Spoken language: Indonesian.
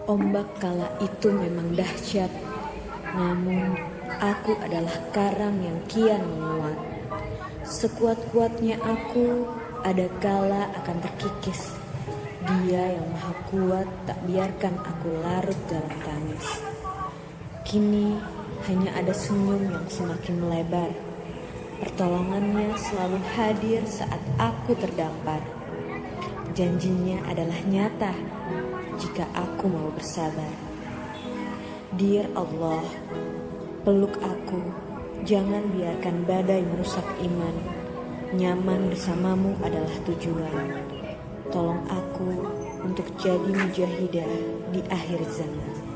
Ombak kala itu memang dahsyat, namun aku adalah karang yang kian menguat. Sekuat-kuatnya aku, ada kala akan terkikis. Dia yang maha kuat tak biarkan aku larut dalam tangis. Kini hanya ada senyum yang semakin melebar. Pertolongannya selalu hadir saat aku terdampar. Janjinya adalah nyata jika aku mau bersabar. Dear Allah, peluk aku, jangan biarkan badai merusak iman. Nyaman bersamamu adalah tujuan. Tolong aku untuk jadi mujahidah di akhir zaman.